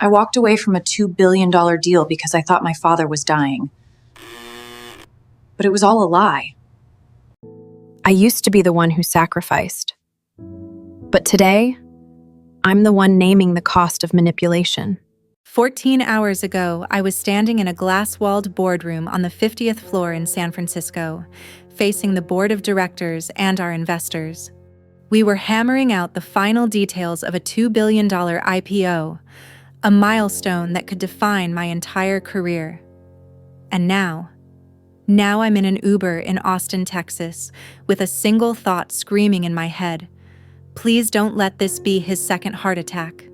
I walked away from a $2 billion deal because I thought my father was dying. But it was all a lie. I used to be the one who sacrificed. But today, I'm the one naming the cost of manipulation. 14 hours ago, I was standing in a glass-walled boardroom on the 50th floor in San Francisco, facing the board of directors and our investors. We were hammering out the final details of a $2 billion IPO, a milestone that could define my entire career. And now I'm in an Uber in Austin, Texas, with a single thought screaming in my head. Please don't let this be his second heart attack.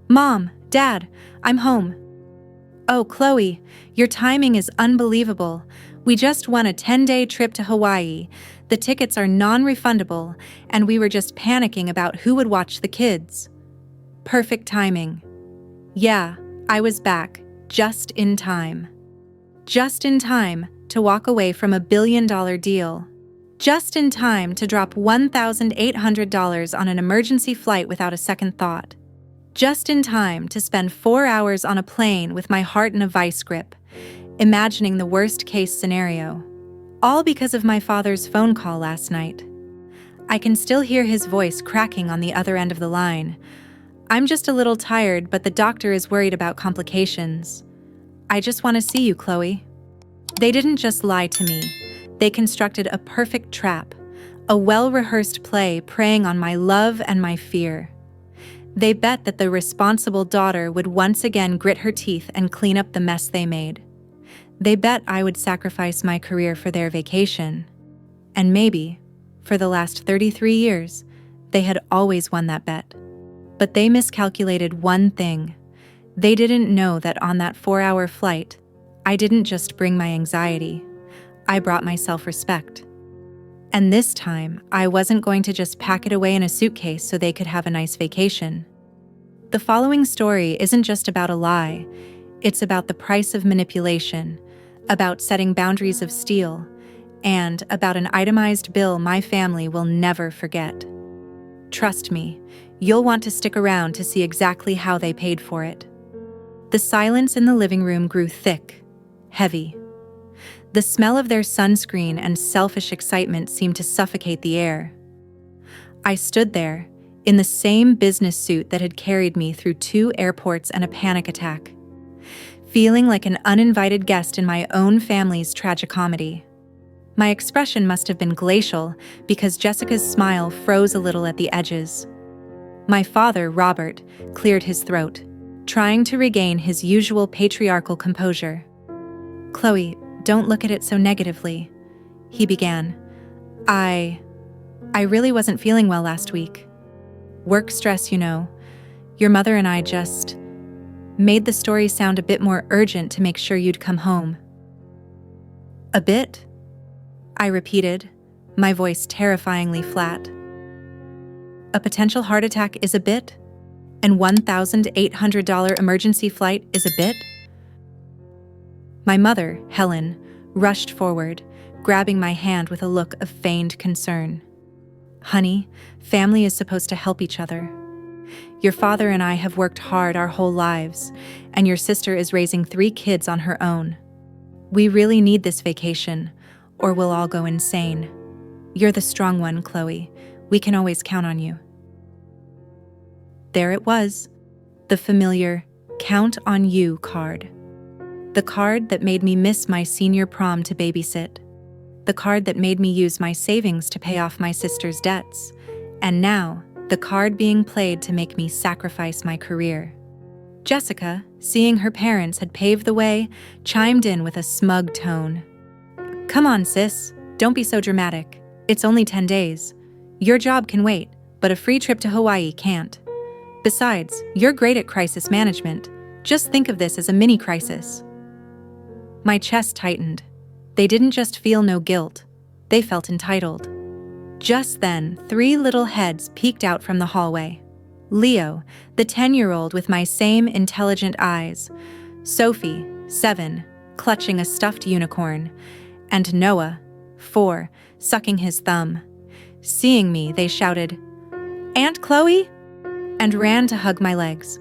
Mom, Dad, I'm home. Oh, Chloe, your timing is unbelievable. We just won a 10-day trip to Hawaii. The tickets are non-refundable, and we were just panicking about who would watch the kids. Perfect timing. Yeah, I was back, just in time. Just in time to walk away from a $1 billion deal. Just in time to drop $1,800 on an emergency flight without a second thought. Just in time to spend 4 hours on a plane with my heart in a vice grip, imagining the worst-case scenario. All because of my father's phone call last night. I can still hear his voice cracking on the other end of the line. I'm just a little tired, but the doctor is worried about complications. I just want to see you, Chloe. They didn't just lie to me. They constructed a perfect trap, a well-rehearsed play preying on my love and my fear. They bet that the responsible daughter would once again grit her teeth and clean up the mess they made. They bet I would sacrifice my career for their vacation. And maybe, for the last 33 years, they had always won that bet. But they miscalculated one thing. They didn't know that on that 4-hour flight, I didn't just bring my anxiety. I brought my self-respect. And this time, I wasn't going to just pack it away in a suitcase so they could have a nice vacation. The following story isn't just about a lie. It's about the price of manipulation, about setting boundaries of steel, and about an itemized bill my family will never forget. Trust me, you'll want to stick around to see exactly how they paid for it. The silence in the living room grew thick, heavy. The smell of their sunscreen and selfish excitement seemed to suffocate the air. I stood there, in the same business suit that had carried me through 2 airports and a panic attack, feeling like an uninvited guest in my own family's tragicomedy. My expression must have been glacial because Jessica's smile froze a little at the edges. My father, Robert, cleared his throat, trying to regain his usual patriarchal composure. Chloe, don't look at it so negatively, he began. I really wasn't feeling well last week. Work stress, you know. Your mother and I just made the story sound a bit more urgent to make sure you'd come home. A bit? I repeated, my voice terrifyingly flat. A potential heart attack is a bit? And $1,800 emergency flight is a bit? My mother, Helen, rushed forward, grabbing my hand with a look of feigned concern. Honey, family is supposed to help each other. Your father and I have worked hard our whole lives, and your sister is raising 3 kids on her own. We really need this vacation, or we'll all go insane. You're the strong one, Chloe. We can always count on you. There it was, the familiar "Count on You" card. The card that made me miss my senior prom to babysit. The card that made me use my savings to pay off my sister's debts. And now, the card being played to make me sacrifice my career. Jessica, seeing her parents had paved the way, chimed in with a smug tone. Come on, sis, don't be so dramatic. It's only 10 days. Your job can wait, but a free trip to Hawaii can't. Besides, you're great at crisis management. Just think of this as a mini crisis. My chest tightened. They didn't just feel no guilt. They felt entitled. Just then, 3 little heads peeked out from the hallway. Leo, the 10-year-old with my same intelligent eyes. Sophie, 7, clutching a stuffed unicorn. And Noah, 4, sucking his thumb. Seeing me, they shouted, "Aunt Chloe?" and ran to hug my legs.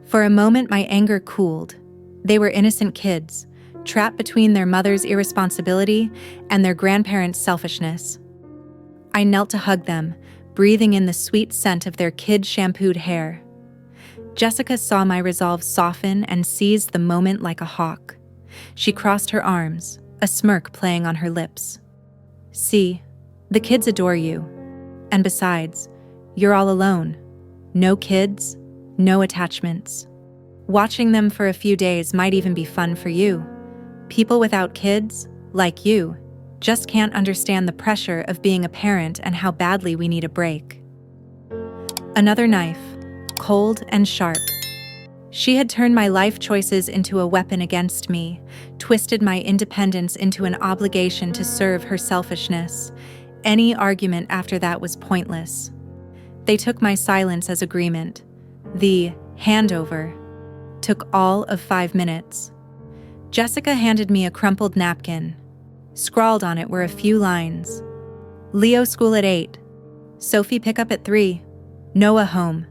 For a moment, my anger cooled. They were innocent kids, trapped between their mother's irresponsibility and their grandparents' selfishness. I knelt to hug them, breathing in the sweet scent of their kid-shampooed hair. Jessica saw my resolve soften and seized the moment like a hawk. She crossed her arms, a smirk playing on her lips. "See, the kids adore you. And besides, you're all alone. No kids, no attachments. Watching them for a few days might even be fun for you. People without kids, like you, just can't understand the pressure of being a parent and how badly we need a break." Another knife, cold and sharp. She had turned my life choices into a weapon against me, twisted my independence into an obligation to serve her selfishness. Any argument after that was pointless. They took my silence as agreement. The handover took all of 5 minutes. Jessica handed me a crumpled napkin. Scrawled on it were a few lines. "Leo school at 8. Sophie pick up at 3. Noah home.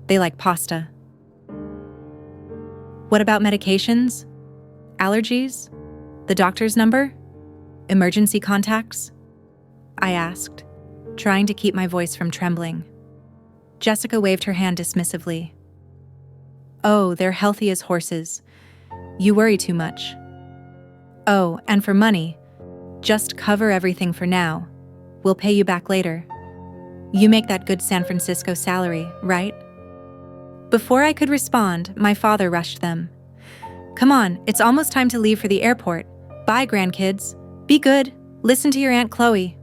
They like pasta." "What about medications? Allergies? The doctor's number? Emergency contacts?" I asked, trying to keep my voice from trembling. Jessica waved her hand dismissively. "Oh, they're healthy as horses. You worry too much. Oh, and for money, just cover everything for now. We'll pay you back later. You make that good San Francisco salary, right?" Before I could respond, my father rushed them. "Come on, it's almost time to leave for the airport. Bye, grandkids. Be good. Listen to your Aunt Chloe."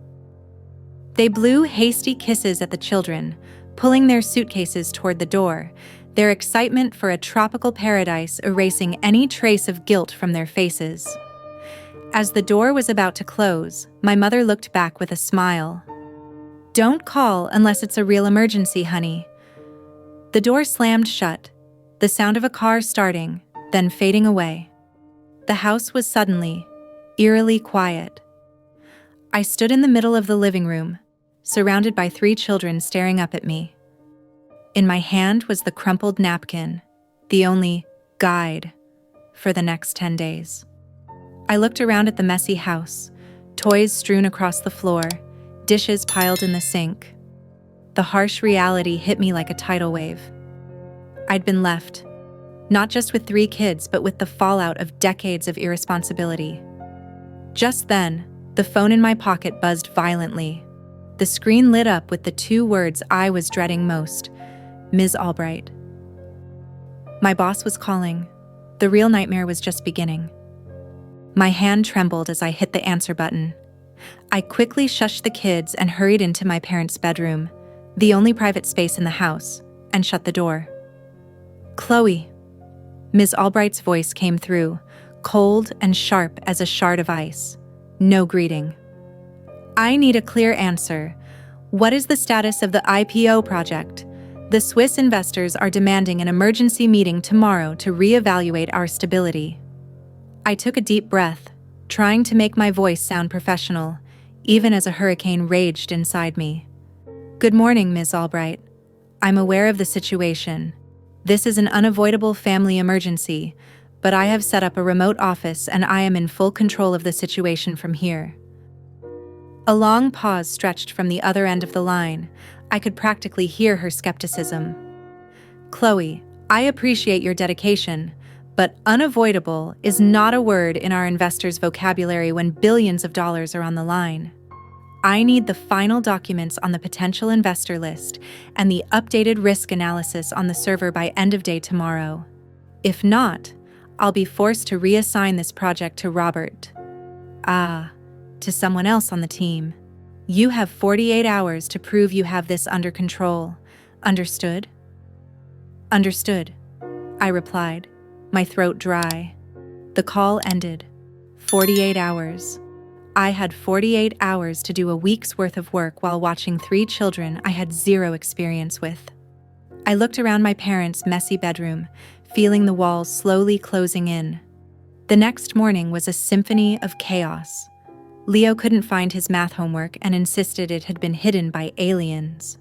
They blew hasty kisses at the children, pulling their suitcases toward the door, their excitement for a tropical paradise erasing any trace of guilt from their faces. As the door was about to close, my mother looked back with a smile. "Don't call unless it's a real emergency, honey." The door slammed shut, the sound of a car starting, then fading away. The house was suddenly, eerily quiet. I stood in the middle of the living room, surrounded by 3 children staring up at me. In my hand was the crumpled napkin, the only guide for the next 10 days. I looked around at the messy house, toys strewn across the floor, dishes piled in the sink. The harsh reality hit me like a tidal wave. I'd been left, not just with 3 kids, but with the fallout of decades of irresponsibility. Just then, the phone in my pocket buzzed violently. The screen lit up with the 2 words I was dreading most: Ms. Albright. My boss was calling. The real nightmare was just beginning. My hand trembled as I hit the answer button. I quickly shushed the kids and hurried into my parents' bedroom, the only private space in the house, and shut the door. "Chloe." Ms. Albright's voice came through, cold and sharp as a shard of ice. No greeting. "I need a clear answer. What is the status of the IPO project? The Swiss investors are demanding an emergency meeting tomorrow to reevaluate our stability." I took a deep breath, trying to make my voice sound professional, even as a hurricane raged inside me. "Good morning, Ms. Albright. I'm aware of the situation. This is an unavoidable family emergency, but I have set up a remote office and I am in full control of the situation from here." A long pause stretched from the other end of the line. I could practically hear her skepticism. "Chloe, I appreciate your dedication, but unavoidable is not a word in our investors' vocabulary when billions of dollars are on the line. I need the final documents on the potential investor list and the updated risk analysis on the server by end of day tomorrow. If not, I'll be forced to reassign this project to Robert. To someone else on the team. You have 48 hours to prove you have this under control. Understood?" "Understood," I replied, my throat dry. The call ended. 48 hours. I had 48 hours to do a week's worth of work while watching 3 children I had 0 experience with. I looked around my parents' messy bedroom, feeling the walls slowly closing in. The next morning was a symphony of chaos. Leo couldn't find his math homework and insisted it had been hidden by aliens.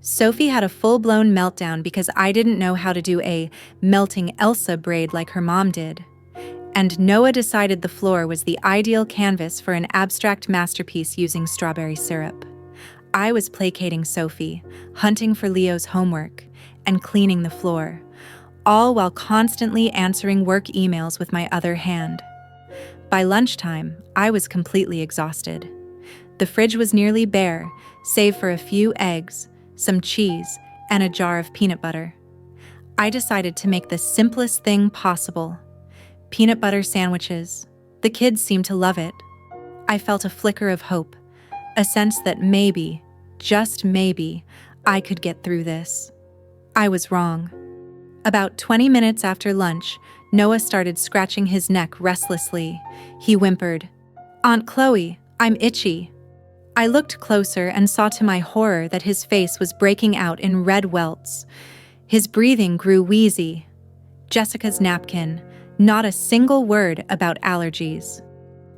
Sophie had a full-blown meltdown because I didn't know how to do a melting Elsa braid like her mom did. And Noah decided the floor was the ideal canvas for an abstract masterpiece using strawberry syrup. I was placating Sophie, hunting for Leo's homework, and cleaning the floor, all while constantly answering work emails with my other hand. By lunchtime, I was completely exhausted. The fridge was nearly bare, save for a few eggs, some cheese, and a jar of peanut butter. I decided to make the simplest thing possible: peanut butter sandwiches. The kids seemed to love it. I felt a flicker of hope, a sense that maybe, just maybe, I could get through this. I was wrong. About 20 minutes after lunch, Noah started scratching his neck restlessly. He whimpered, "Aunt Chloe, I'm itchy." I looked closer and saw to my horror that his face was breaking out in red welts. His breathing grew wheezy. Jessica's napkin, not a single word about allergies.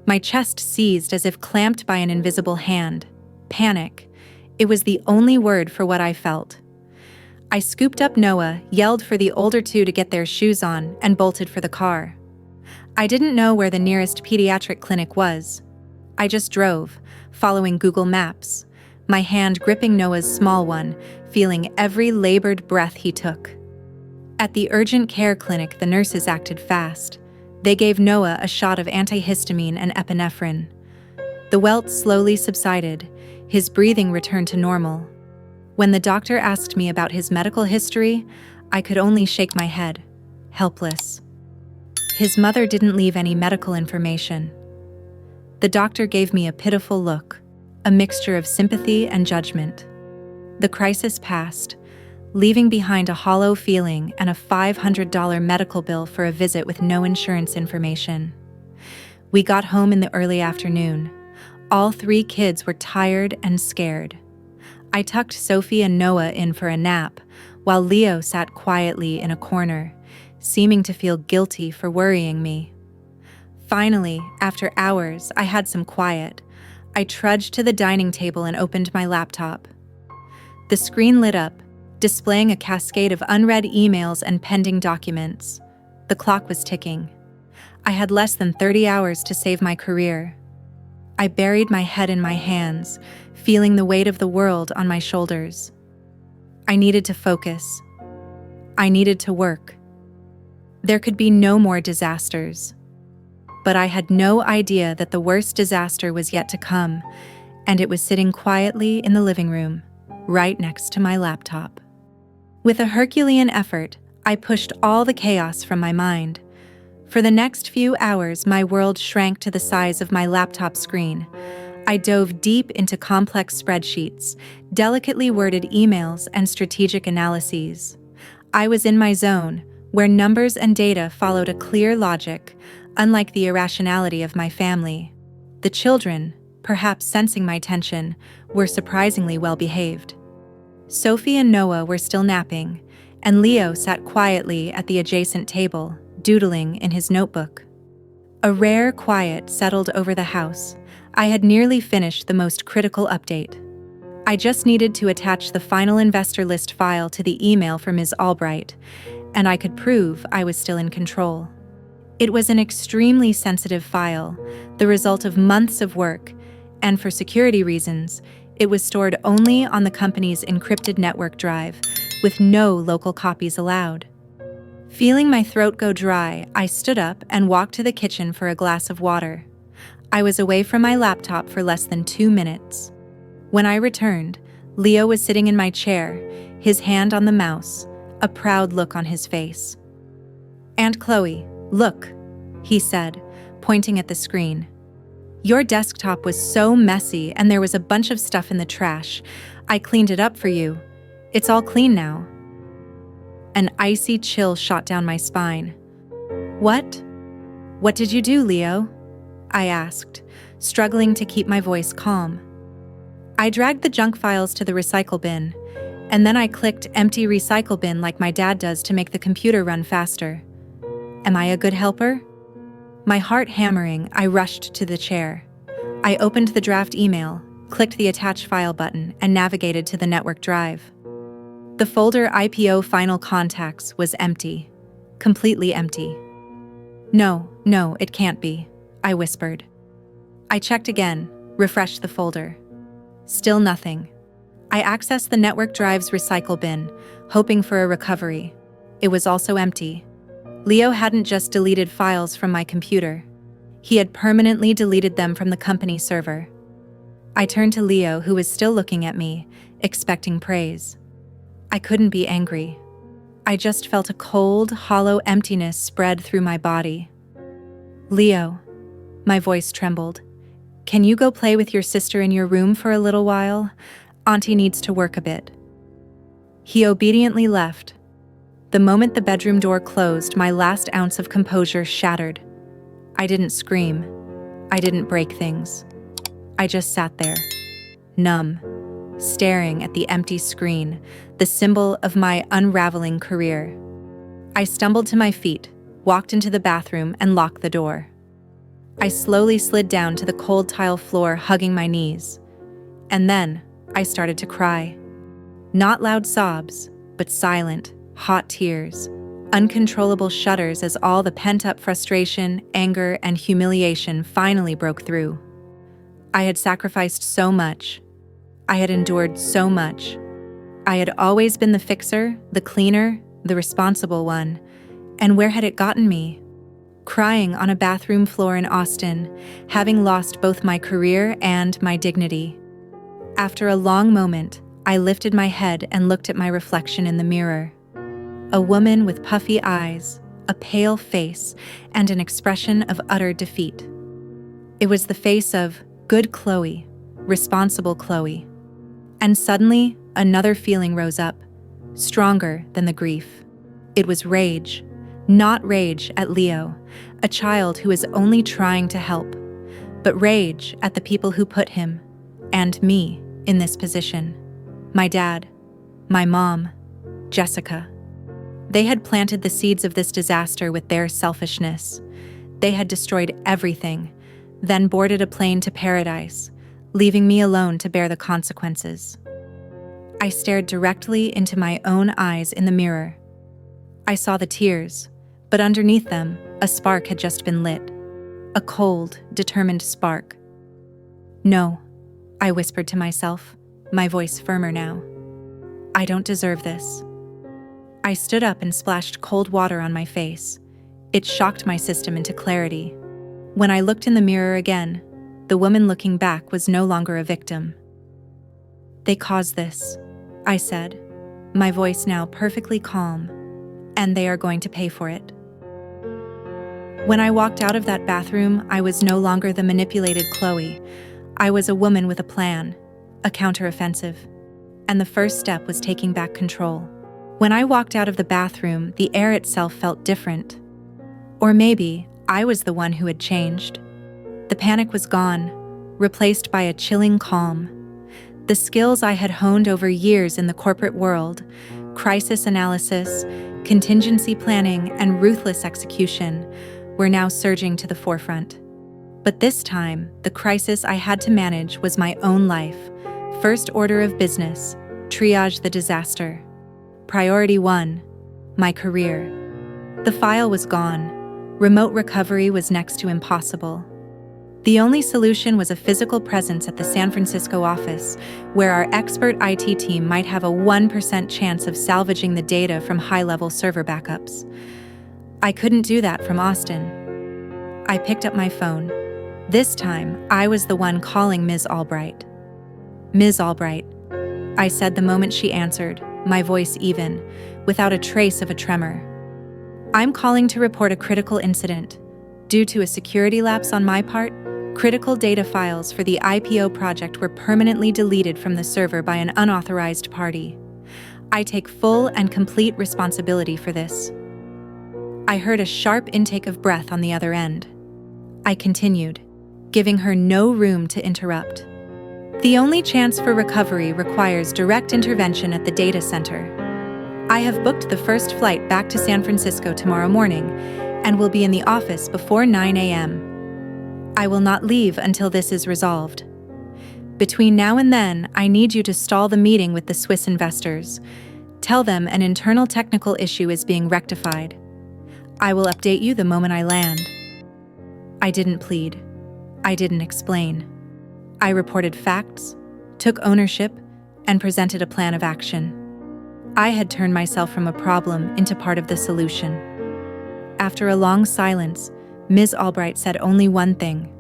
My chest seized as if clamped by an invisible hand. Panic. It was the only word for what I felt. I scooped up Noah, yelled for the older two to get their shoes on, and bolted for the car. I didn't know where the nearest pediatric clinic was. I just drove, following Google Maps, my hand gripping Noah's small one, feeling every labored breath he took. At the urgent care clinic, the nurses acted fast. They gave Noah a shot of antihistamine and epinephrine. The welts slowly subsided. His breathing returned to normal. When the doctor asked me about his medical history, I could only shake my head, helpless. His mother didn't leave any medical information. The doctor gave me a pitiful look, a mixture of sympathy and judgment. The crisis passed, leaving behind a hollow feeling and a $500 medical bill for a visit with no insurance information. We got home in the early afternoon. All 3 kids were tired and scared. I tucked Sophie and Noah in for a nap, while Leo sat quietly in a corner, seeming to feel guilty for worrying me. Finally, after hours, I had some quiet. I trudged to the dining table and opened my laptop. The screen lit up, displaying a cascade of unread emails and pending documents. The clock was ticking. I had less than 30 hours to save my career. I buried my head in my hands, feeling the weight of the world on my shoulders. I needed to focus. I needed to work. There could be no more disasters. But I had no idea that the worst disaster was yet to come, and it was sitting quietly in the living room, right next to my laptop. With a Herculean effort, I pushed all the chaos from my mind. For the next few hours, my world shrank to the size of my laptop screen. I dove deep into complex spreadsheets, delicately worded emails, and strategic analyses. I was in my zone, where numbers and data followed a clear logic, unlike the irrationality of my family. The children, perhaps sensing my tension, were surprisingly well behaved. Sophie and Noah were still napping, and Leo sat quietly at the adjacent table, doodling in his notebook. A rare quiet settled over the house. I had nearly finished the most critical update. I just needed to attach the final investor list file to the email from Ms. Albright, and I could prove I was still in control. It was an extremely sensitive file, the result of months of work, and for security reasons, it was stored only on the company's encrypted network drive, with no local copies allowed. Feeling my throat go dry, I stood up and walked to the kitchen for a glass of water. I was away from my laptop for less than 2 minutes. When I returned, Leo was sitting in my chair, his hand on the mouse, a proud look on his face. "Aunt Chloe, look," he said, pointing at the screen. "Your desktop was so messy and there was a bunch of stuff in the trash. I cleaned it up for you. It's all clean now." An icy chill shot down my spine. "What? What did you do, Leo?" I asked, struggling to keep my voice calm. "I dragged the junk files to the recycle bin, and then I clicked empty recycle bin like my dad does to make the computer run faster. Am I a good helper?" My heart hammering, I rushed to the chair. I opened the draft email, clicked the attach file button, and navigated to the network drive. The folder IPO Final Contacts was empty. Completely empty. No, it can't be, I whispered. I checked again, refreshed the folder. Still nothing. I accessed the network drive's recycle bin, hoping for a recovery. It was also empty. Leo hadn't just deleted files from my computer. He had permanently deleted them from the company server. I turned to Leo, who was still looking at me, expecting praise. I couldn't be angry. I just felt a cold, hollow emptiness spread through my body. Leo, my voice trembled. Can you go play with your sister in your room for a little while? Auntie needs to work a bit. He obediently left. The moment the bedroom door closed, my last ounce of composure shattered. I didn't scream. I didn't break things. I just sat there, numb, staring at the empty screen, the symbol of my unraveling career. I stumbled to my feet, walked into the bathroom, and locked the door. I slowly slid down to the cold tile floor, hugging my knees. And then I started to cry. Not loud sobs, but silent, hot tears, uncontrollable shudders as all the pent-up frustration, anger, and humiliation finally broke through. I had sacrificed so much. I had endured so much. I had always been the fixer, the cleaner, the responsible one. And where had it gotten me? Crying on a bathroom floor in Austin, having lost both my career and my dignity. After a long moment, I lifted my head and looked at my reflection in the mirror. A woman with puffy eyes, a pale face, and an expression of utter defeat. It was the face of good Chloe, responsible Chloe. And suddenly, another feeling rose up, stronger than the grief. It was rage. Not rage at Leo, a child who is only trying to help, but rage at the people who put him, and me, in this position. My dad, my mom, Jessica. They had planted the seeds of this disaster with their selfishness. They had destroyed everything, then boarded a plane to paradise, leaving me alone to bear the consequences. I stared directly into my own eyes in the mirror. I saw the tears, but underneath them, a spark had just been lit. A cold, determined spark. No, I whispered to myself, my voice firmer now. I don't deserve this. I stood up and splashed cold water on my face. It shocked my system into clarity. When I looked in the mirror again, the woman looking back was no longer a victim. They caused this, I said, my voice now perfectly calm, and they are going to pay for it. When I walked out of that bathroom, I was no longer the manipulated Chloe. I was a woman with a plan, a counteroffensive, and the first step was taking back control. When I walked out of the bathroom, the air itself felt different. Or maybe I was the one who had changed. The panic was gone, replaced by a chilling calm. The skills I had honed over years in the corporate world, crisis analysis, contingency planning, and ruthless execution, were now surging to the forefront. But this time, the crisis I had to manage was my own life. First order of business, triage the disaster. Priority 1, my career. The file was gone. Remote recovery was next to impossible. The only solution was a physical presence at the San Francisco office, where our expert IT team might have a 1% chance of salvaging the data from high-level server backups. I couldn't do that from Austin. I picked up my phone. This time, I was the one calling Ms. Albright. Ms. Albright, I said the moment she answered, my voice even, without a trace of a tremor. I'm calling to report a critical incident. Due to a security lapse on my part, critical data files for the IPO project were permanently deleted from the server by an unauthorized party. I take full and complete responsibility for this. I heard a sharp intake of breath on the other end. I continued, giving her no room to interrupt. The only chance for recovery requires direct intervention at the data center. I have booked the first flight back to San Francisco tomorrow morning and will be in the office before 9 a.m. I will not leave until this is resolved. Between now and then, I need you to stall the meeting with the Swiss investors. Tell them an internal technical issue is being rectified. I will update you the moment I land. I didn't plead. I didn't explain. I reported facts, took ownership, and presented a plan of action. I had turned myself from a problem into part of the solution. After a long silence, Ms. Albright said only one thing.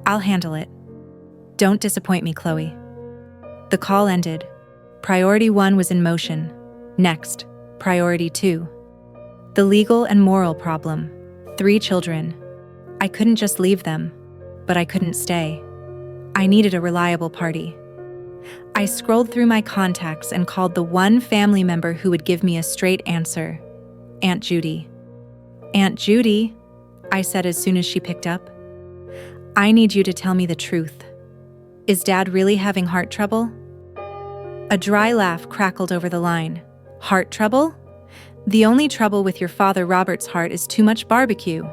"I'll handle it. Don't disappoint me, Chloe." The call ended. Priority 1 was in motion. Next, priority 2. The legal and moral problem. 3 children. I couldn't just leave them, but I couldn't stay. I needed a reliable party. I scrolled through my contacts and called the one family member who would give me a straight answer. Aunt Judy. "Aunt Judy," I said as soon as she picked up. "I need you to tell me the truth. Is Dad really having heart trouble?" A dry laugh crackled over the line. "Heart trouble? The only trouble with your father Robert's heart is too much barbecue.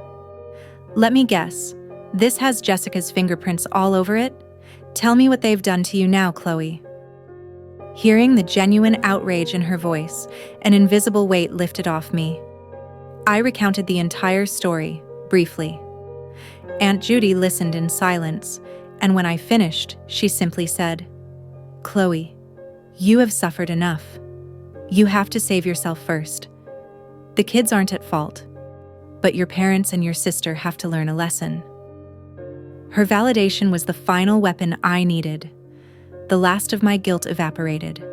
Let me guess. This has Jessica's fingerprints all over it? Tell me what they've done to you now, Chloe." Hearing the genuine outrage in her voice, an invisible weight lifted off me. I recounted the entire story, briefly. Aunt Judy listened in silence, and when I finished, she simply said, "Chloe, you have suffered enough. You have to save yourself first. The kids aren't at fault, but your parents and your sister have to learn a lesson." Her validation was the final weapon I needed. The last of my guilt evaporated.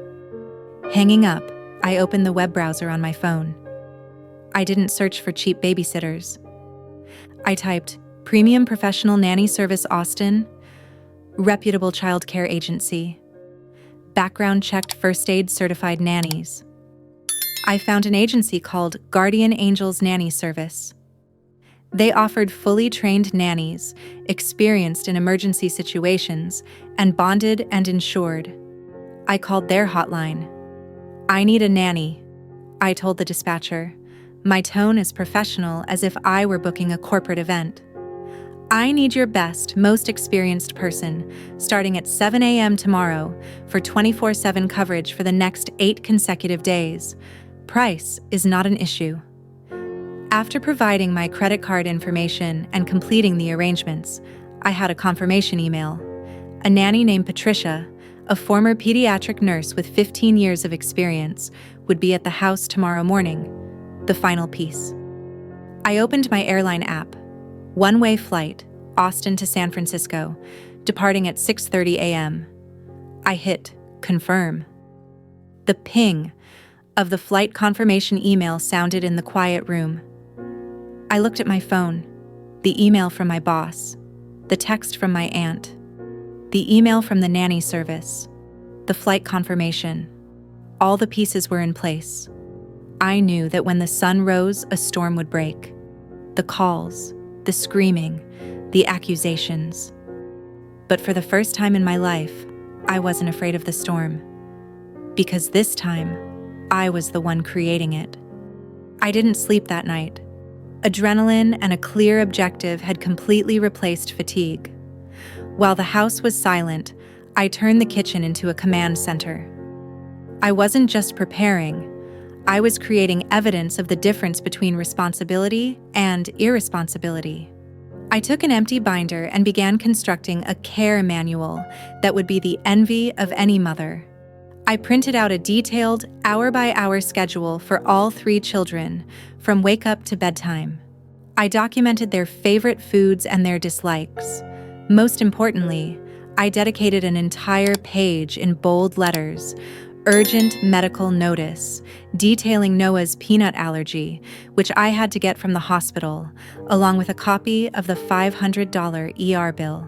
Hanging up, I opened the web browser on my phone. I didn't search for cheap babysitters. I typed, "Premium Professional Nanny Service Austin, reputable childcare agency, background checked first aid certified nannies." I found an agency called Guardian Angels Nanny Service. They offered fully trained nannies, experienced in emergency situations, and bonded and insured. I called their hotline. "I need a nanny," I told the dispatcher, my tone as professional as if I were booking a corporate event. "I need your best, most experienced person, starting at 7 a.m. tomorrow, for 24/7 coverage for the next 8 consecutive days. Price is not an issue." After providing my credit card information and completing the arrangements, I had a confirmation email. A nanny named Patricia, a former pediatric nurse with 15 years of experience, would be at the house tomorrow morning. The final piece. I opened my airline app. One-way flight, Austin to San Francisco, departing at 6:30 a.m. I hit confirm. The ping of the flight confirmation email sounded in the quiet room. I looked at my phone, the email from my boss, the text from my aunt, the email from the nanny service, the flight confirmation. All the pieces were in place. I knew that when the sun rose, a storm would break. The calls, the screaming, the accusations. But for the first time in my life, I wasn't afraid of the storm. Because this time, I was the one creating it. I didn't sleep that night. Adrenaline and a clear objective had completely replaced fatigue. While the house was silent, I turned the kitchen into a command center. I wasn't just preparing, I was creating evidence of the difference between responsibility and irresponsibility. I took an empty binder and began constructing a care manual that would be the envy of any mother. I printed out a detailed, hour-by-hour schedule for all 3 children, from wake-up to bedtime. I documented their favorite foods and their dislikes. Most importantly, I dedicated an entire page in bold letters, "Urgent medical notice," detailing Noah's peanut allergy, which I had to get from the hospital, along with a copy of the $500 ER bill.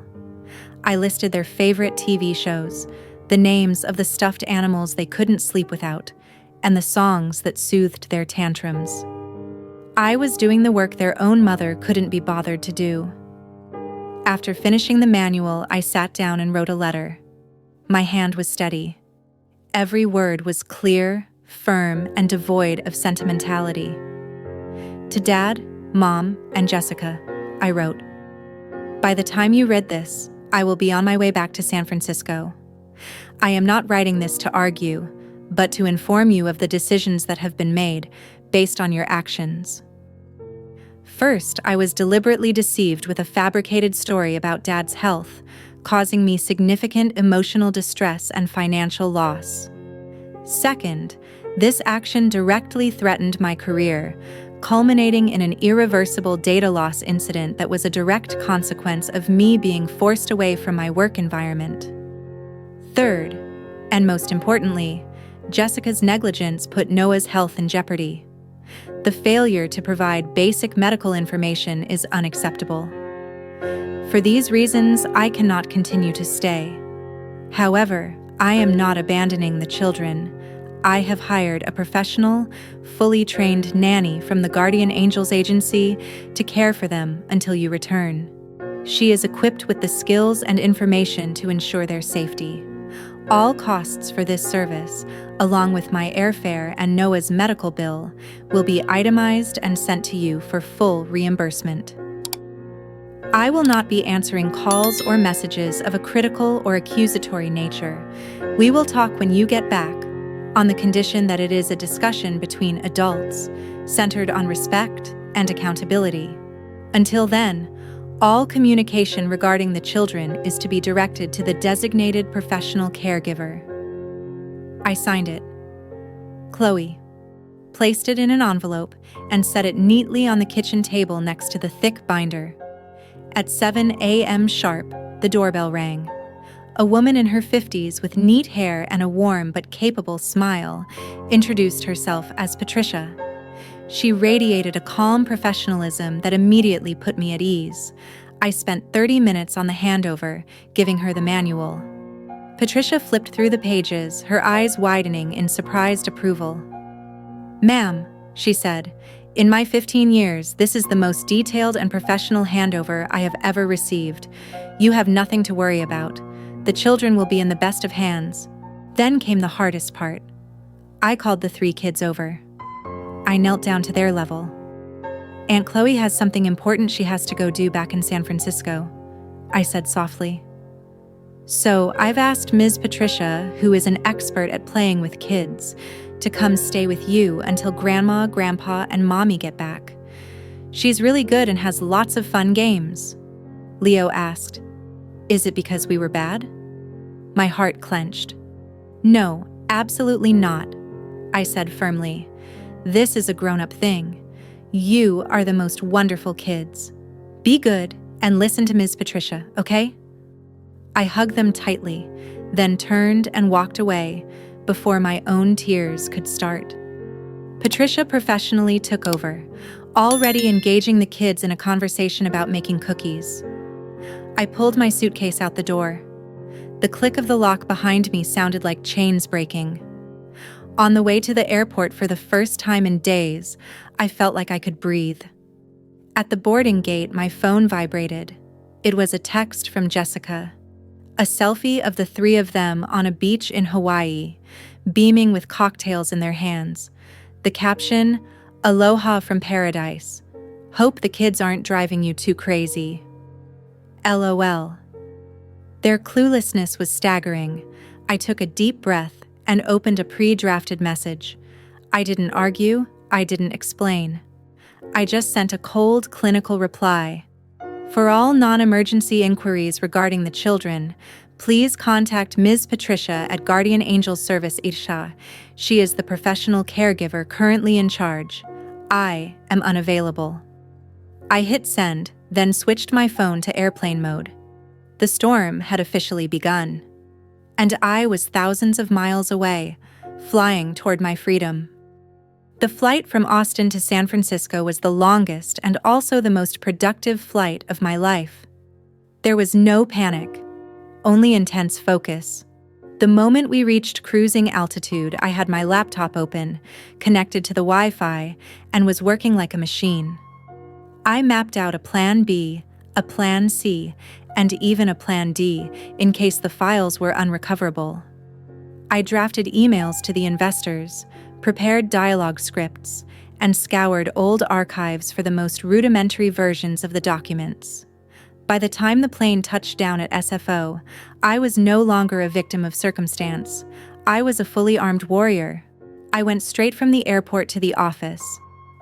I listed their favorite TV shows, the names of the stuffed animals they couldn't sleep without, and the songs that soothed their tantrums. I was doing the work their own mother couldn't be bothered to do. After finishing the manual, I sat down and wrote a letter. My hand was steady. Every word was clear, firm, and devoid of sentimentality. To Dad, Mom, and Jessica, I wrote, "By the time you read this, I will be on my way back to San Francisco. I am not writing this to argue, but to inform you of the decisions that have been made based on your actions. First, I was deliberately deceived with a fabricated story about Dad's health, causing me significant emotional distress and financial loss. Second, this action directly threatened my career, culminating in an irreversible data loss incident that was a direct consequence of me being forced away from my work environment. Third, and most importantly, Jessica's negligence put Noah's health in jeopardy. The failure to provide basic medical information is unacceptable. For these reasons, I cannot continue to stay. However, I am not abandoning the children. I have hired a professional, fully trained nanny from the Guardian Angels Agency to care for them until you return. She is equipped with the skills and information to ensure their safety. All costs for this service, along with my airfare and Noah's medical bill, will be itemized and sent to you for full reimbursement. I will not be answering calls or messages of a critical or accusatory nature. We will talk when you get back, on the condition that it is a discussion between adults, centered on respect and accountability. Until then, all communication regarding the children is to be directed to the designated professional caregiver. I signed it. Chloe. Placed it in an envelope and set it neatly on the kitchen table next to the thick binder. At 7 a.m. sharp, the doorbell rang. A woman in her 50s with neat hair and a warm but capable smile introduced herself as Patricia. She radiated a calm professionalism that immediately put me at ease. I spent 30 minutes on the handover, giving her the manual. Patricia flipped through the pages, her eyes widening in surprised approval. "Ma'am," she said, "in my 15 years, this is the most detailed and professional handover I have ever received. You have nothing to worry about. The children will be in the best of hands." Then came the hardest part. I called the 3 kids over. I knelt down to their level. "Aunt Chloe has something important she has to go do back in San Francisco," I said softly. "So I've asked Ms. Patricia, who is an expert at playing with kids, to come stay with you until Grandma, Grandpa, and Mommy get back. She's really good and has lots of fun games." Leo asked, "Is it because we were bad?" My heart clenched. "No, absolutely not," I said firmly. "This is a grown-up thing. You are the most wonderful kids. Be good and listen to Ms. Patricia, okay?" I hugged them tightly, then turned and walked away before my own tears could start. Patricia professionally took over, already engaging the kids in a conversation about making cookies. I pulled my suitcase out the door. The click of the lock behind me sounded like chains breaking. On the way to the airport for the first time in days, I felt like I could breathe. At the boarding gate, my phone vibrated. It was a text from Jessica. A selfie of the 3 of them on a beach in Hawaii, beaming with cocktails in their hands. The caption, "Aloha from paradise. Hope the kids aren't driving you too crazy. LOL." Their cluelessness was staggering. I took a deep breath and opened a pre-drafted message. I didn't argue, I didn't explain. I just sent a cold, clinical reply. "For all non-emergency inquiries regarding the children, please contact Ms. Patricia at Guardian Angels Service Isha. She is the professional caregiver currently in charge. I am unavailable." I hit send, then switched my phone to airplane mode. The storm had officially begun, and I was thousands of miles away, flying toward my freedom. The flight from Austin to San Francisco was the longest and also the most productive flight of my life. There was no panic, only intense focus. The moment we reached cruising altitude, I had my laptop open, connected to the Wi-Fi, and was working like a machine. I mapped out a plan B, a plan C, and even a plan D in case the files were unrecoverable. I drafted emails to the investors, prepared dialogue scripts, and scoured old archives for the most rudimentary versions of the documents. By the time the plane touched down at SFO, I was no longer a victim of circumstance. I was a fully armed warrior. I went straight from the airport to the office.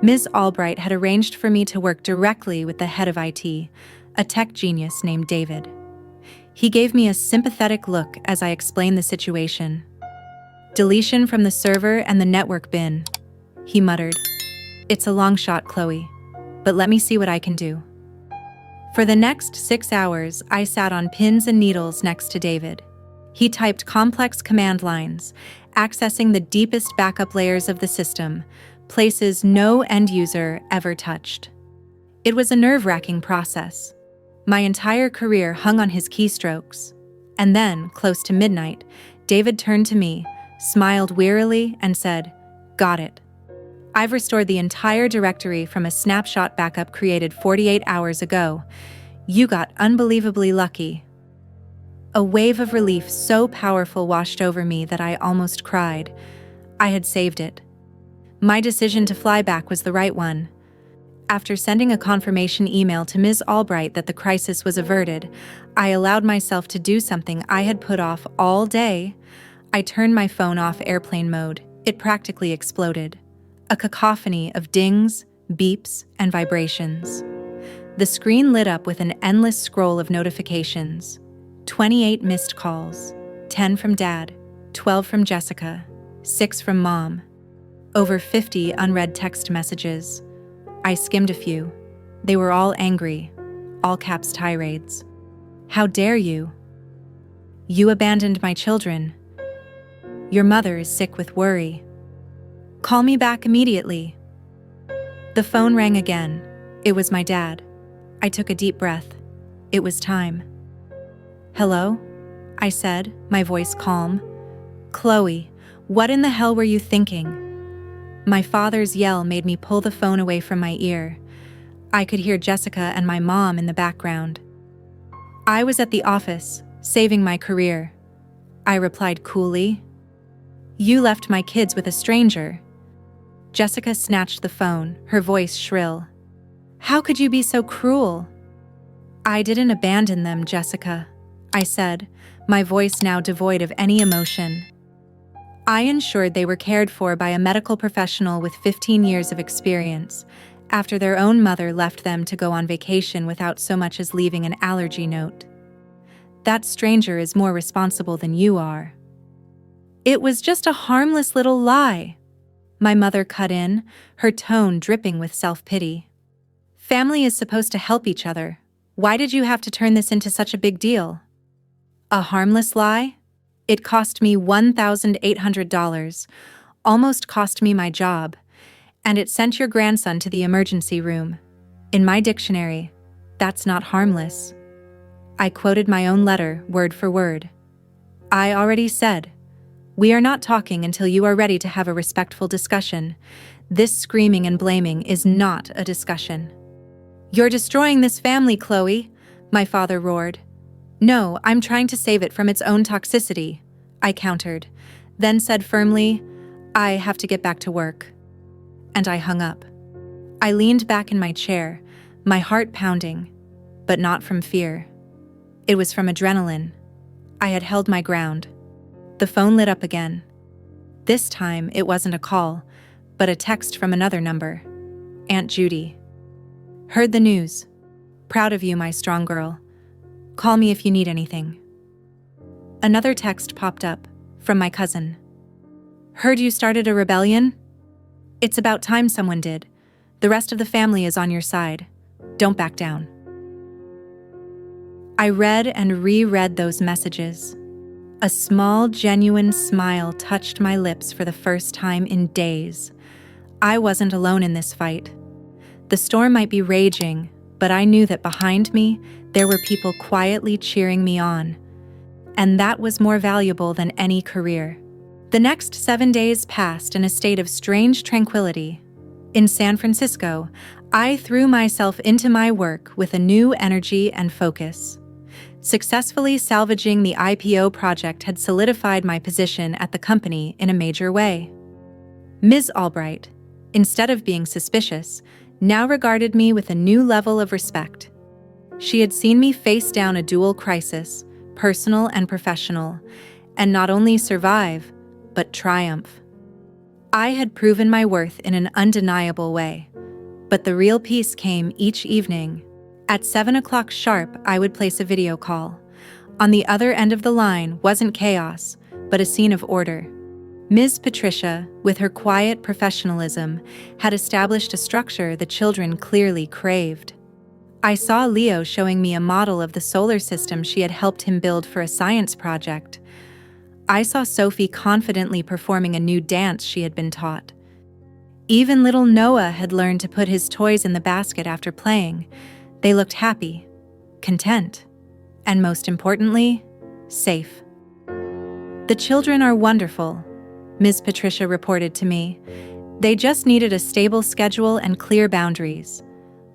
Ms. Albright had arranged for me to work directly with the head of IT, a tech genius named David. He gave me a sympathetic look as I explained the situation. "Deletion from the server and the network bin," he muttered. "It's a long shot, Chloe, but let me see what I can do." For the next 6 hours, I sat on pins and needles next to David. He typed complex command lines, accessing the deepest backup layers of the system, places no end user ever touched. It was a nerve-wracking process. My entire career hung on his keystrokes. And then, close to midnight, David turned to me, smiled wearily, and said, "Got it. I've restored the entire directory from a snapshot backup created 48 hours ago. You got unbelievably lucky." A wave of relief so powerful washed over me that I almost cried. I had saved it. My decision to fly back was the right one. After sending a confirmation email to Ms. Albright that the crisis was averted, I allowed myself to do something I had put off all day. I turned my phone off airplane mode. It practically exploded. A cacophony of dings, beeps, and vibrations. The screen lit up with an endless scroll of notifications. 28 missed calls, 10 from Dad, 12 from Jessica, 6 from Mom. Over 50 unread text messages. I skimmed a few. They were all angry, all caps tirades. "How dare you? You abandoned my children. Your mother is sick with worry. Call me back immediately." The phone rang again. It was my dad. I took a deep breath. It was time. "Hello?" I said, my voice calm. "Chloe, what in the hell were you thinking?" My father's yell made me pull the phone away from my ear. I could hear Jessica and my mom in the background. "I was at the office, saving my career," I replied coolly. "You left my kids with a stranger." Jessica snatched the phone, her voice shrill. "How could you be so cruel?" "I didn't abandon them, Jessica," I said, my voice now devoid of any emotion. "I ensured they were cared for by a medical professional with 15 years of experience, after their own mother left them to go on vacation without so much as leaving an allergy note. That stranger is more responsible than you are." "It was just a harmless little lie," my mother cut in, her tone dripping with self-pity. "Family is supposed to help each other. Why did you have to turn this into such a big deal?" "A harmless lie? It cost me $1,800, almost cost me my job, and it sent your grandson to the emergency room. In my dictionary, that's not harmless." I quoted my own letter, word for word. "I already said, we are not talking until you are ready to have a respectful discussion. This screaming and blaming is not a discussion." "You're destroying this family, Chloe," my father roared. "No, I'm trying to save it from its own toxicity," I countered, then said firmly, "I have to get back to work." And I hung up. I leaned back in my chair, my heart pounding, but not from fear. It was from adrenaline. I had held my ground. The phone lit up again. This time, it wasn't a call, but a text from another number. Aunt Judy. "Heard the news. Proud of you, my strong girl. Call me if you need anything." Another text popped up, from my cousin. "Heard you started a rebellion? It's about time someone did. The rest of the family is on your side. Don't back down." I read and reread those messages. A small, genuine smile touched my lips for the first time in days. I wasn't alone in this fight. The storm might be raging, but I knew that behind me, there were people quietly cheering me on. And that was more valuable than any career. The next 7 days passed in a state of strange tranquility. In San Francisco, I threw myself into my work with a new energy and focus. Successfully salvaging the IPO project had solidified my position at the company in a major way. Ms. Albright, instead of being suspicious, now regarded me with a new level of respect. She had seen me face down a dual crisis, personal and professional, and not only survive, but triumph. I had proven my worth in an undeniable way, but the real peace came each evening. At 7 o'clock sharp, I would place a video call. On the other end of the line wasn't chaos, but a scene of order. Ms. Patricia, with her quiet professionalism, had established a structure the children clearly craved. I saw Leo showing me a model of the solar system she had helped him build for a science project. I saw Sophie confidently performing a new dance she had been taught. Even little Noah had learned to put his toys in the basket after playing. They looked happy, content, and most importantly, safe. "The children are wonderful," Ms. Patricia reported to me. "They just needed a stable schedule and clear boundaries.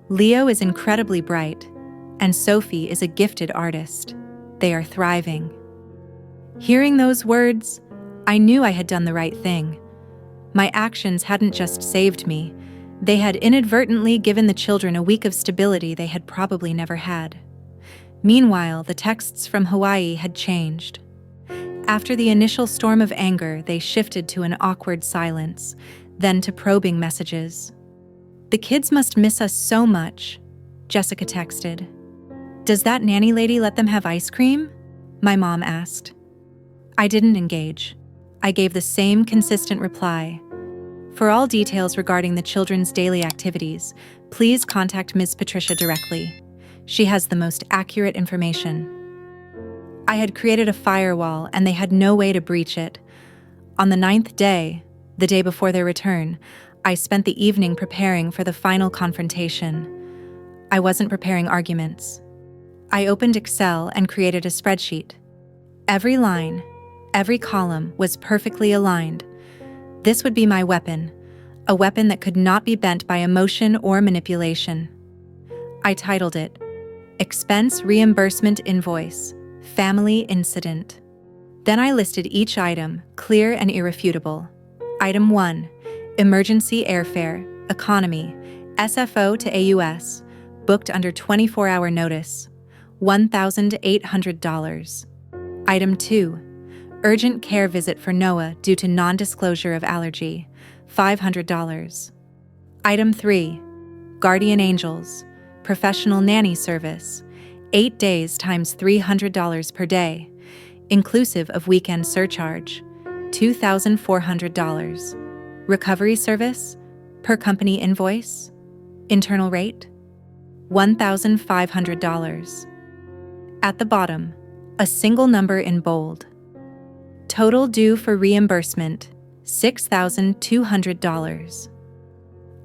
Leo is incredibly bright, and Sophie is a gifted artist. They are thriving." Hearing those words, I knew I had done the right thing. My actions hadn't just saved me, they had inadvertently given the children a week of stability they had probably never had. Meanwhile, the texts from Hawaii had changed. After the initial storm of anger, they shifted to an awkward silence, then to probing messages. "The kids must miss us so much," Jessica texted. "Does that nanny lady let them have ice cream?" my mom asked. I didn't engage. I gave the same consistent reply. "For all details regarding the children's daily activities, please contact Ms. Patricia directly. She has the most accurate information." I had created a firewall, and they had no way to breach it. On the 9th day, the day before their return, I spent the evening preparing for the final confrontation. I wasn't preparing arguments. I opened Excel and created a spreadsheet. Every line, every column was perfectly aligned. This would be my weapon, a weapon that could not be bent by emotion or manipulation. I titled it, "Expense Reimbursement Invoice, Family Incident." Then I listed each item, clear and irrefutable. Item 1, Emergency Airfare, Economy, SFO to AUS, booked under 24-hour notice, $1,800. Item 2, Urgent care visit for Noah due to non-disclosure of allergy, $500. Item 3, Guardian Angels, Professional Nanny Service, 8 days times $300 per day, inclusive of weekend surcharge, $2,400. Recovery service, per company invoice, internal rate, $1,500. At the bottom, a single number in bold. Total due for reimbursement, $6,200.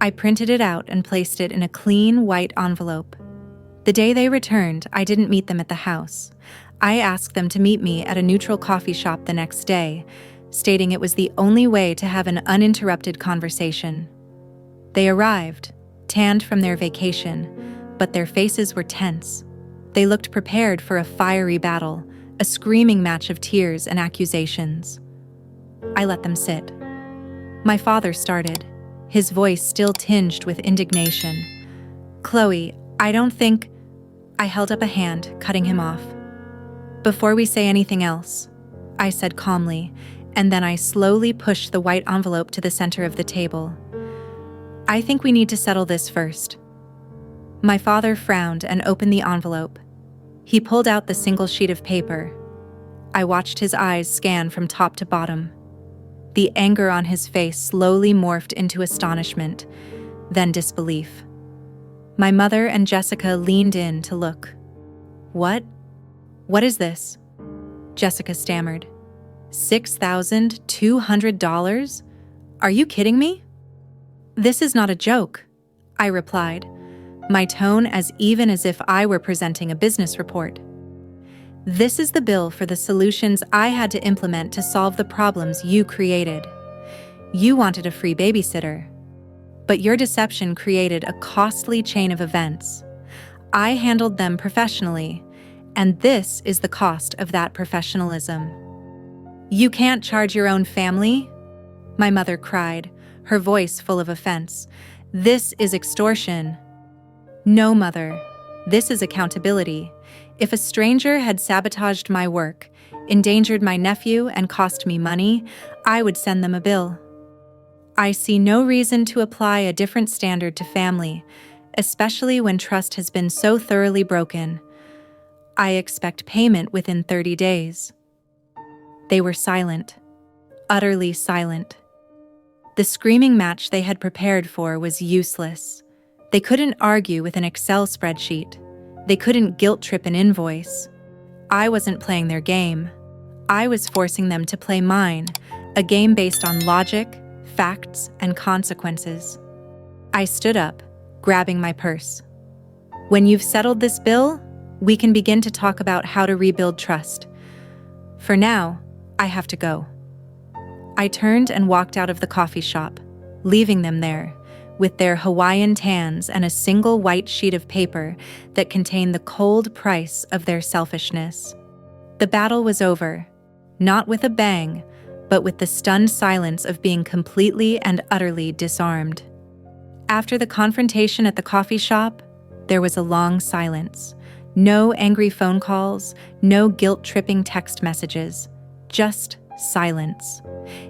I printed it out and placed it in a clean white envelope. The day they returned, I didn't meet them at the house. I asked them to meet me at a neutral coffee shop the next day, stating it was the only way to have an uninterrupted conversation. They arrived, tanned from their vacation, but their faces were tense. They looked prepared for a fiery battle, a screaming match of tears and accusations. I let them sit. My father started, his voice still tinged with indignation. "Chloe, I don't think—" I held up a hand, cutting him off. "Before we say anything else," I said calmly, and then I slowly pushed the white envelope to the center of the table. "I think we need to settle this first." My father frowned and opened the envelope. He pulled out the single sheet of paper. I watched his eyes scan from top to bottom. The anger on his face slowly morphed into astonishment, then disbelief. My mother and Jessica leaned in to look. What is this?" Jessica stammered. $6,200? Are you kidding me?" "This is not a joke," I replied, my tone as even as if I were presenting a business report. "This is the bill for the solutions I had to implement to solve the problems you created. You wanted a free babysitter, but your deception created a costly chain of events. I handled them professionally, and this is the cost of that professionalism." "You can't charge your own family?" my mother cried, her voice full of offense. "This is extortion." "No, Mother. This is accountability. If a stranger had sabotaged my work, endangered my nephew, and cost me money, I would send them a bill. I see no reason to apply a different standard to family, especially when trust has been so thoroughly broken. I expect payment within 30 days. They were silent, utterly silent. The screaming match they had prepared for was useless. They couldn't argue with an Excel spreadsheet. They couldn't guilt-trip an invoice. I wasn't playing their game. I was forcing them to play mine, a game based on logic, facts, and consequences. I stood up, grabbing my purse. When you've settled this bill, we can begin to talk about how to rebuild trust. For now, I have to go. I turned and walked out of the coffee shop, leaving them there, with their Hawaiian tans and a single white sheet of paper that contained the cold price of their selfishness. The battle was over, not with a bang, but with the stunned silence of being completely and utterly disarmed. After the confrontation at the coffee shop, there was a long silence. No angry phone calls, no guilt-tripping text messages, just silence.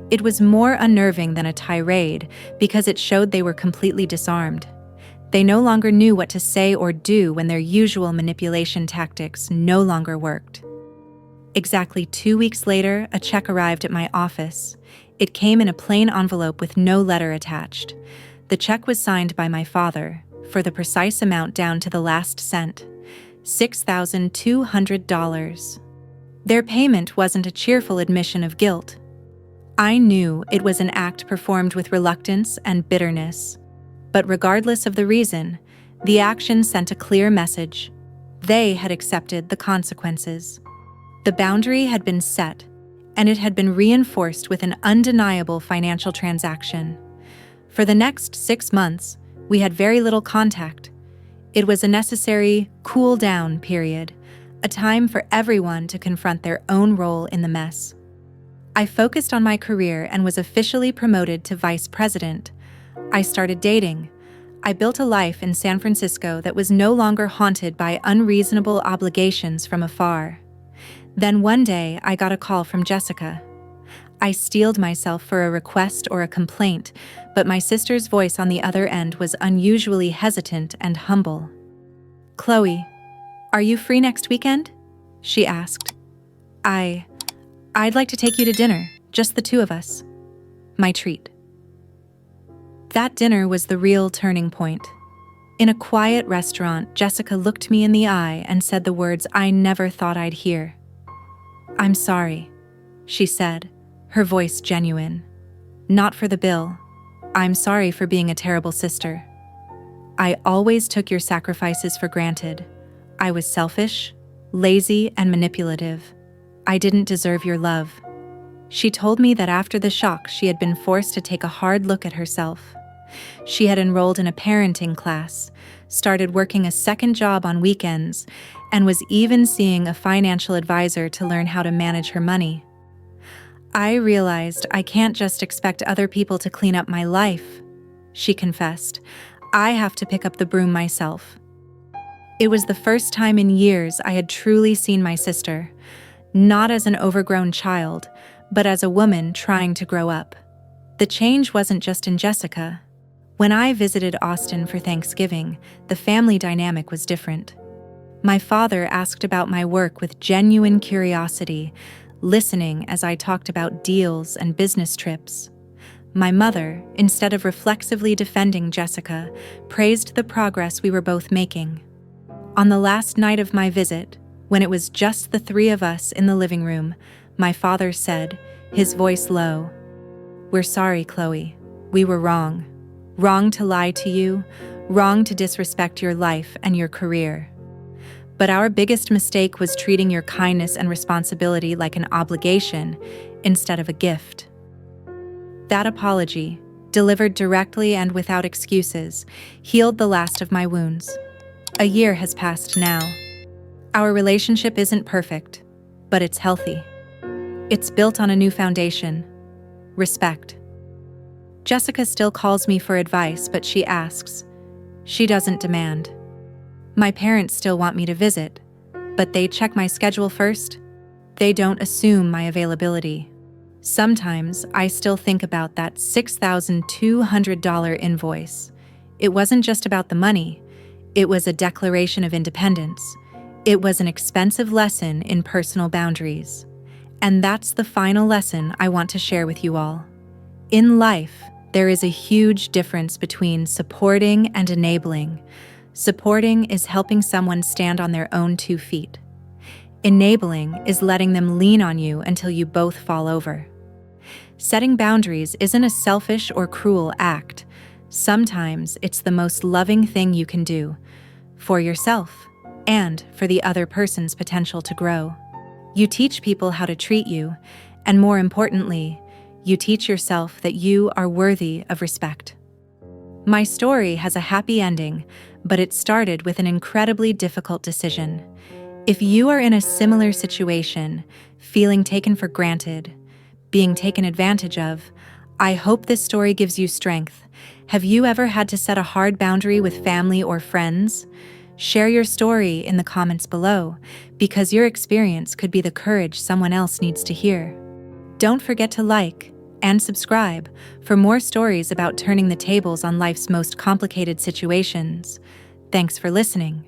It was more unnerving than a tirade because it showed they were completely disarmed. They no longer knew what to say or do when their usual manipulation tactics no longer worked. Exactly 2 weeks later, a check arrived at my office. It came in a plain envelope with no letter attached. The check was signed by my father, for the precise amount down to the last cent, $6,200. Their payment wasn't a cheerful admission of guilt. I knew it was an act performed with reluctance and bitterness. But regardless of the reason, the action sent a clear message. They had accepted the consequences. The boundary had been set, and it had been reinforced with an undeniable financial transaction. For the next 6 months, we had very little contact. It was a necessary cool-down period, a time for everyone to confront their own role in the mess. I focused on my career and was officially promoted to vice president. I started dating. I built a life in San Francisco that was no longer haunted by unreasonable obligations from afar. Then one day, I got a call from Jessica. I steeled myself for a request or a complaint, but my sister's voice on the other end was unusually hesitant and humble. "Chloe, are you free next weekend?" she asked. I'd like to take you to dinner, just the two of us. My treat. That dinner was the real turning point. In a quiet restaurant, Jessica looked me in the eye and said the words I never thought I'd hear. "I'm sorry," she said, her voice genuine. "Not for the bill. I'm sorry for being a terrible sister. I always took your sacrifices for granted. I was selfish, lazy, and manipulative. I didn't deserve your love." She told me that after the shock, she had been forced to take a hard look at herself. She had enrolled in a parenting class, started working a second job on weekends, and was even seeing a financial advisor to learn how to manage her money. "I realized I can't just expect other people to clean up my life," she confessed. "I have to pick up the broom myself." It was the first time in years I had truly seen my sister, not as an overgrown child, but as a woman trying to grow up. The change wasn't just in Jessica. When I visited Austin for Thanksgiving, the family dynamic was different. My father asked about my work with genuine curiosity, listening as I talked about deals and business trips. My mother, instead of reflexively defending Jessica, praised the progress we were both making. On the last night of my visit, when it was just the three of us in the living room, my father said, his voice low, "We're sorry, Chloe. We were wrong. Wrong to lie to you, wrong to disrespect your life and your career. But our biggest mistake was treating your kindness and responsibility like an obligation instead of a gift." That apology, delivered directly and without excuses, healed the last of my wounds. A year has passed now. Our relationship isn't perfect, but it's healthy. It's built on a new foundation: respect. Jessica still calls me for advice, but she asks. She doesn't demand. My parents still want me to visit, but they check my schedule first. They don't assume my availability. Sometimes I still think about that $6,200 invoice. It wasn't just about the money. It was a declaration of independence. It was an expensive lesson in personal boundaries. And that's the final lesson I want to share with you all. In life, there is a huge difference between supporting and enabling. Supporting is helping someone stand on their own 2 feet. Enabling is letting them lean on you until you both fall over. Setting boundaries isn't a selfish or cruel act. Sometimes it's the most loving thing you can do for yourself and for the other person's potential to grow. You teach people how to treat you, and more importantly, you teach yourself that you are worthy of respect. My story has a happy ending, but it started with an incredibly difficult decision. If you are in a similar situation, feeling taken for granted, being taken advantage of, I hope this story gives you strength. Have you ever had to set a hard boundary with family or friends? Share your story in the comments below, because your experience could be the courage someone else needs to hear. Don't forget to like and subscribe for more stories about turning the tables on life's most complicated situations. Thanks for listening.